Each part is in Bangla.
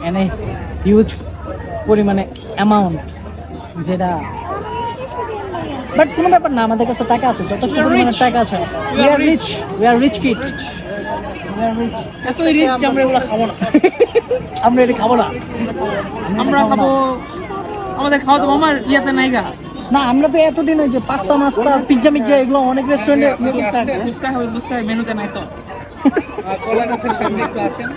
এনে হিউজ পরিমাণে অ্যামাউন্ট, যেটা বাট কোনো ব্যাপার না, আমাদের কাছে টাকা আছে, যথেষ্ট পরিমাণে টাকা আছে। We are rich kid. এত রিচ আমরা এগুলো খাবো না। আমরা এটা খাবো না, আমরা খাবো আমাদের খাওয়া তো আমার ইয়াতে নাই গা। না আমরা তো এতদিন ওই যে পাস্তা মাস্তা পিজ্জা মিজ্জা এগুলো অনেক রেস্টুরেন্টে ফুচকা হবে, ফুচকা মেনুতে নাই তো। কলা গাছের সামনে একটু আসেন।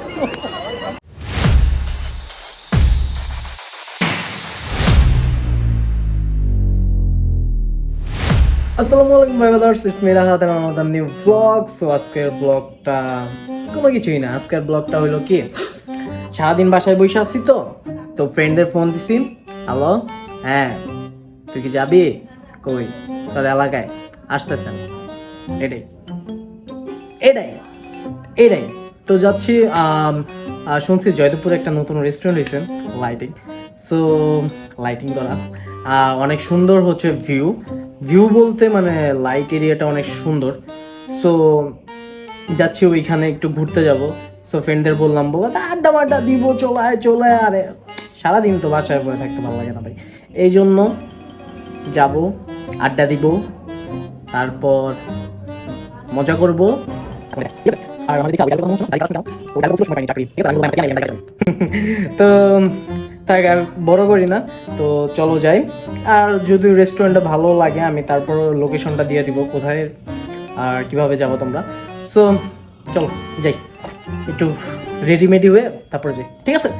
আসসালামু আলাইকুম ভাই brothers, it's me Rahat and another new blog. So আজকের ব্লগটা কোনো কিছুই না, আজকের ব্লগটা হলো কি, সারাদিন বাসায় বসে আছি তো ফ্রেন্ডদের ফোন দিছি, হ্যালো হ্যাঁ তুই কি যাবি কই তোর এলাকায় আসতেছেন, এটাই এটাই এটাই তো যাচ্ছি। শুনছি জয়দেবপুরে একটা নতুন রেস্টুরেন্ট হয়েছে, লাইটিং, সো লাইটিং করা, অনেক সুন্দর হচ্ছে ভিউ বলতে মানে লাইট এরিয়াটা অনেক সুন্দর। সো যাচ্ছি ওইখানে একটু ঘুরতে যাব। সো ফ্রেন্ডদের বললাম আড্ডা মাড্ডা দিব, চলে আরে সারাদিন তো বাসায় বসে থাকতে ভালো লাগে না ভাই, এই জন্য যাব, আড্ডা দিব, তারপর মজা করব। তো তাই আর বড় করি না, তো চলো যাই। আর যদি রেস্টুরেন্টটা ভালো লাগে আমি তারপর লোকেশনটা দিয়ে দিব কোথায় আর কিভাবে যাবো তোমরা। সো চলো যাই, একটু রেডিমেডি হয়ে তারপর যাই, ঠিক আছে?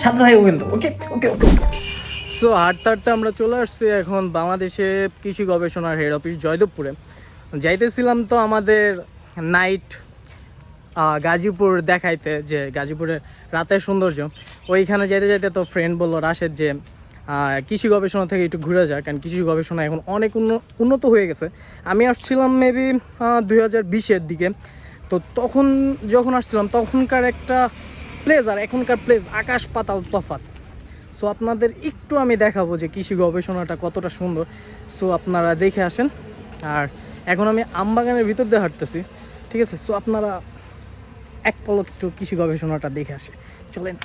সাথে থাকবো কিন্তু, ওকে ওকে ওকে। সো হাঁটতে হাঁটতে আমরা চলে আসছি এখন বাংলাদেশে কৃষি গবেষণার হেড অফিস জয়দেবপুরে। যাইতেছিলাম তো আমাদের নাইট গাজীপুর দেখাইতে, যে গাজীপুরের রাতের সৌন্দর্য, ওইখানে যেতে যেতে তো ফ্রেন্ড বললো রাশেদ যে কৃষি গবেষণা থেকে একটু ঘুরে যায়, কারণ কৃষি গবেষণা এখন অনেক উন্নত হয়ে গেছে। আমি আসছিলাম মেবি 2020-এর দিকে, তো তখন যখন আসছিলাম তখনকার একটা প্লেস আর এখনকার প্লেস আকাশ পাতাল তফাৎ। সো আপনাদের একটু আমি দেখাবো যে কৃষি গবেষণাটা কতটা সুন্দর, সো আপনারা দেখে আসেন। আর এখন আমি আমবাগানের ভিতর দিয়ে হাঁটতেছি, ঠিক আছে? সো আপনারা এক পলক একটু কৃষি গবেষণাটা দেখে আসে, চলেন।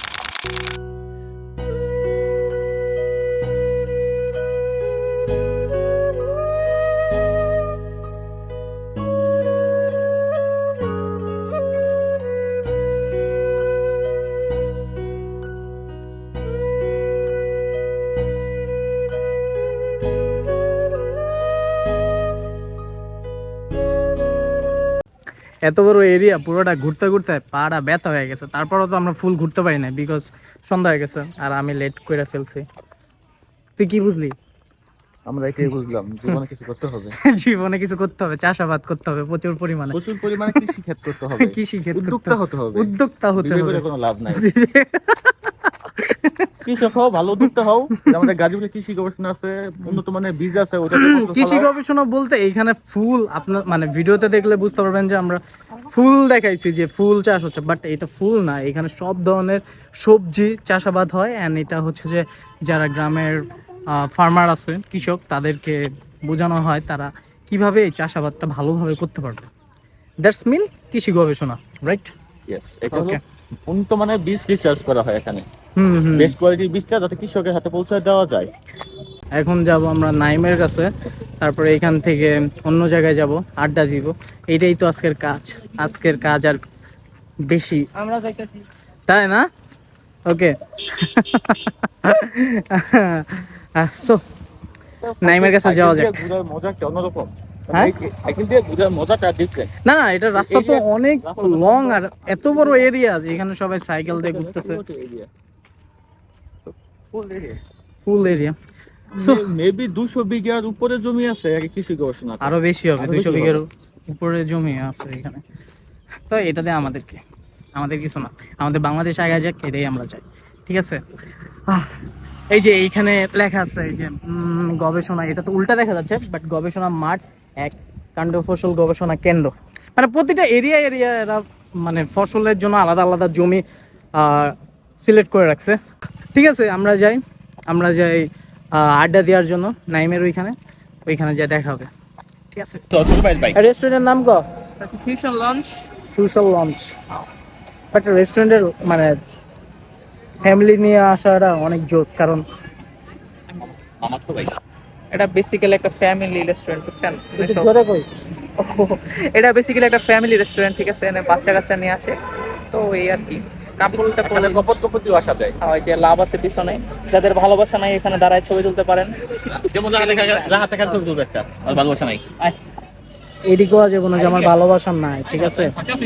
এত বড় এরিয়া পুরোটা ঘুরতে ঘুরতে পাড়া ব্যথা হয়ে গেছে, তারপরও তো আমরা ফুল ঘুরতে পারি না বিকজ সন্ধ্যা হয়ে গেছে আর আমি লেট করে ফেলছি। তুই কি বুঝলি? আমরা এটাই বুঝলাম, জীবনে কিছু করতে হবে। জীবনে কিছু করতে হবে, চাষাবাদ করতে হবে প্রচুর পরিমাণে কৃষি ক্ষেত করতে হবে, কৃষি ক্ষেত উদ্যোক্তা হতে হবে, উদ্যোক্তা হতে বিবেক হবে। করে কোনো লাভ নাই। কৃষক হও, ভালো উদ্যোক্তা হও। আমাদের গাজীপুরে কৃষি গবেষণা আছে, উন্নত মানের বীজ আছে, ওটাতে ফসল কৃষি ফলাও। গবেষণা বলতে এইখানে ফুল, আপনার মানে ভিডিওতে দেখলে বুঝতে পারবেন যে আমরা ফুল দেখাইছি যে ফুল চাষ হচ্ছে, বাট এটা ফুল না, এখানে সব ধরনের সবজি চাষাবাদ হয়। অ্যান্ড এটা হচ্ছে যে যারা গ্রামের ফার্মার আছে, কৃষক, তাদেরকে বোঝানো হয় তারা কিভাবে এই চাষাবাদটা ভালোভাবে করতে পারবে। দ্যাটস মিন কৃষি গবেষণা, রাইট? Yes, এটা হলো উন্নত মানের বীজ রিসার্চ করা হয় এখানে, হুম। বেস্ট কোয়ালিটির বীজটা যাতে কৃষকের হাতে পৌঁছে দেওয়া যায়। এখন যাব আমরা নাইমের কাছে, তারপরে এখান থেকে অন্য জায়গায় যাব, আড্ডা দিব। এইটাই তো আজকের কাজ আর বেশি আমরা যাইতেছি, তাই না? ওকে। সো নাইমের কাছে যাওয়া যাক। ঘোরার মজাটা অন্যরকম। হ্যাঁ? সাইকেল দিয়ে ঘোরার মজাটা ডিফারেন্ট। না এটা রাস্তা তো অনেক লং আর এত বড় এরিয়া, এখানে সবাই সাইকেল দিয়ে ঘুরতেছে, ফুল এরিয়া। মেবি 200 বিঘার উপরে জমি আছে কৃষি গবেষণা, আরো বেশি হবে, 200 বিঘার উপরে জমি আছে এখানে। তো এটাতে আমাদের কিছু না, আমাদের বাংলাদেশ আগে যাক, এটাই আমরা চাই, ঠিক আছে? এই যে এইখানে লেখা আছে এই যে গবেষণা, এটা তো উল্টা দেখা যাচ্ছে, বাট গবেষণা মাঠ 1 কাণ্ড ফসল গবেষণা কেন্দ্র, মানে প্রতিটা এরিয়া এরা মানে ফসলের জন্য আলাদা আলাদা জমি সিলেক্ট করে রাখছে, ঠিক আছে? আমরা যাই আড্ডা দেওয়ার জন্য নাইমের ওইখানে যা দেখা হবে, ঠিক আছে? রেস্টুরেন্টের নাম ক? Fusion launch. Fusion launch, but রেস্টুরেন্টের মানে ফ্যামিলি নিয়ে আসাটা অনেক জোস, কারণ আমার তো ভাই এটা বেসিক্যালি একটা ফ্যামিলি রেস্টুরেন্ট, বুঝছেন? একটু জোরে কইস। এটা বেসিক্যালি একটা ফ্যামিলি রেস্টুরেন্ট, ঠিক আছে? এনে বাচ্চা কাচ্চা নিয়ে আসে, তো এই আর কি। কাপড়টা এখানে কপতি আসা যায়। ওই যে লাভ আছে পিছনে, যাদের ভালোবাসা নাই এখানে দাঁড়ায় ছবি তুলতে পারেন। যেমন রাহাত এখানে ছবি তুলবে একটা, আর ভালোবাসা নাই। এদিকেও যাবো না যে আমার ভালোবাসা নাই, ঠিক আছে?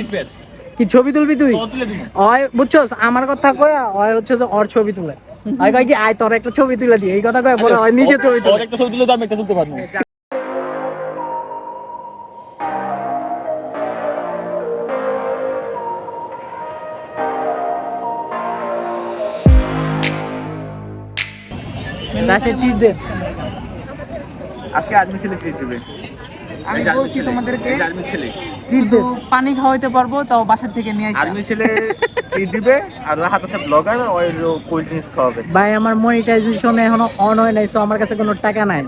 স্পেস কি ছবি তুলবি তুই? তুলে দিন। হয় বুঝছস, আমার কথা কয়া হয় হচ্ছে যে ওর ছবি তুলে, হয় কয় কি আয় তোর একটা ছবি তুলে দিই, এই কথা কয় পরে হয় নিজে ছবি তুলে। একটা ছবি তুলে তো আমি একটা তুলতে পারবো। রাশেদ টিপ দে। আজকে আর্মি ছেলে ট্রিট দিবে। আমি বলছি তোমাদেরকে আর্মি ছেলে টিপ দে। পানি খাওয়াইতে পারবো, তাও বাসার থেকে নিয়ে আসি। আর্মি ছেলে ট্রিট দিবে, আর রাহাত আছে ব্লগার, ওই কোল্ড ড্রিঙ্কস খাওয়াবে। ভাই আমার মনিটাইজেশন এখনো অন হয় নাই, সো আমার কাছে কোনো টাকা নাই।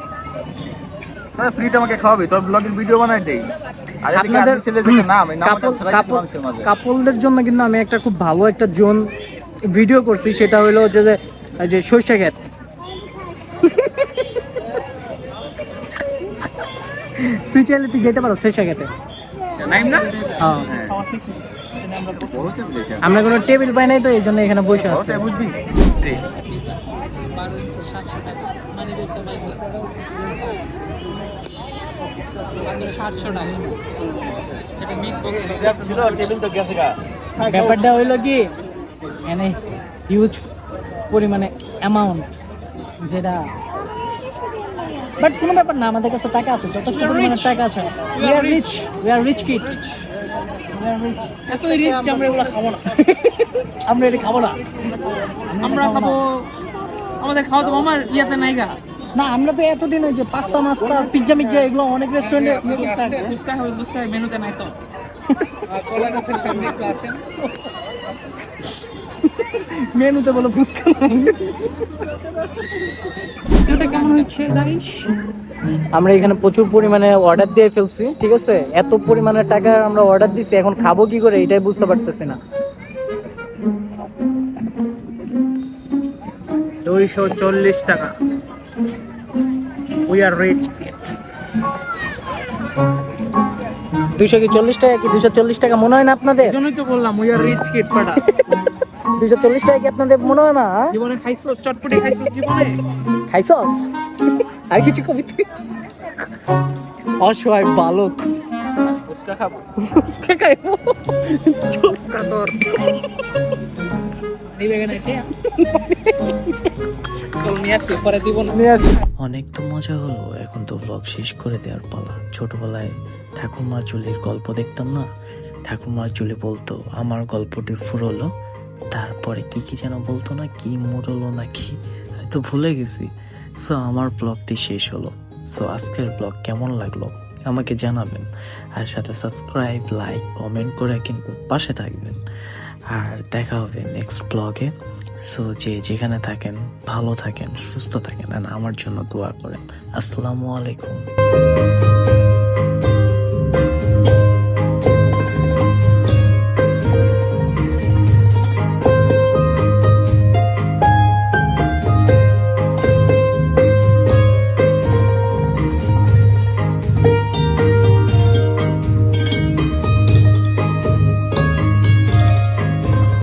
না ফ্রিতে আমাকে খাওয়াবে, তোর ব্লগের ভিডিও বানাই দেই। আর এদিকে আপনাদের আর্মি ছেলে দেখে নাম, এই নামটা ছড়াই দিচ্ছে মানুষের মাঝে। কাপলদের জন্য কিন্তু আমি একটা খুব ভালো একটা জোন ভিডিও করছি, সেটা হলো যে সর্ষে ক্ষেত। তুই চাইলে তুই যেতে পারো সর্ষে খেতে। নাইম না? হ্যাঁ। হ্যাঁ। বড় টেবিল এটা। আমরা কোনো টেবিল পাই নাই, তো এই জন্য এখানে বসে আছি। ওটা বুঝবি? এই, ব্যাপারটা হইলো কি, এনে হিউজ পরিমাণে অ্যামাউন্ট, যেটা বাট কোনো ব্যাপার না, আমাদের কাছে টাকা আছে, যথেষ্ট পরিমাণে টাকা আছে। We are rich kid. এত রিচ যে আমরা এগুলো খাবো না। আমরা এটা খাবো না। আমরা খাবো, আমাদের খাওয়া তো আমার ইয়াতে নাইগা। না, আমরা তো এতদিন ওই যে পাস্তা মাস্তা পিজ্জা মিজ্জা এগুলো অনেক রেস্টুরেন্টে ফুচকা হবে, ফুচকা মেনুতে নাই তো। কলা গাছের সামনে একটু আসেন। মেনুতে বলো ফুচকা নাই। এটা কেমন হচ্ছে গাইস? আমরা এখানে প্রচুর পরিমাণে অর্ডার দিয়ে ফেলছি, ঠিক আছে? এত পরিমাণে টাকা আমরা অর্ডার দিছি, এখন খাবো কি করে এটাই বুঝতে পারতেছি না। 240 টাকা। We are rich. 240 টাকা কি 240 টাকা মনে হয় না আপনাদের? এজন্যই তো বললাম উই আর রিচ কিড পাড়া। 240 টাকা কি আপনাদের মনে হয় না? জীবনে খাইছস, চটপটি খাইছস জীবনে? খাইছস? আর কিছু কবি তুই? অসহায় বালক ফুচকা খাবো। ফুচকা খাইবো। ফুচকা তোর। নিবে কেন এটা? চল নিয়ে আসি, পরে দিব না। নিয়ে আসি। অনেক তো মজা হলো, এখন তো ব্লগ শেষ করে দেওয়ার পালা। ছোটবেলায় ঠাকুরমার চুলির গল্প দেখতাম না, ঠাকুরমার চুলি বলতো আমার গল্পটি ফুরলো, তারপরে কি কি যেন বলতো না, কি মুরলো নাকি হয়তো ভুলে গেছি। সো আমার ব্লগটি শেষ হলো। সো আজকের ব্লগ কেমন লাগলো আমাকে জানাবেন, আর সাথে সাবস্ক্রাইব, লাইক, কমেন্ট করে কিন্তু পাশে থাকবেন। আর দেখা হবে নেক্সট ব্লগে। সো যে যেখানে থাকেন ভালো থাকেন, সুস্থ থাকেন, আর আমার জন্য দোয়া করেন। আসসালামু আলাইকুম।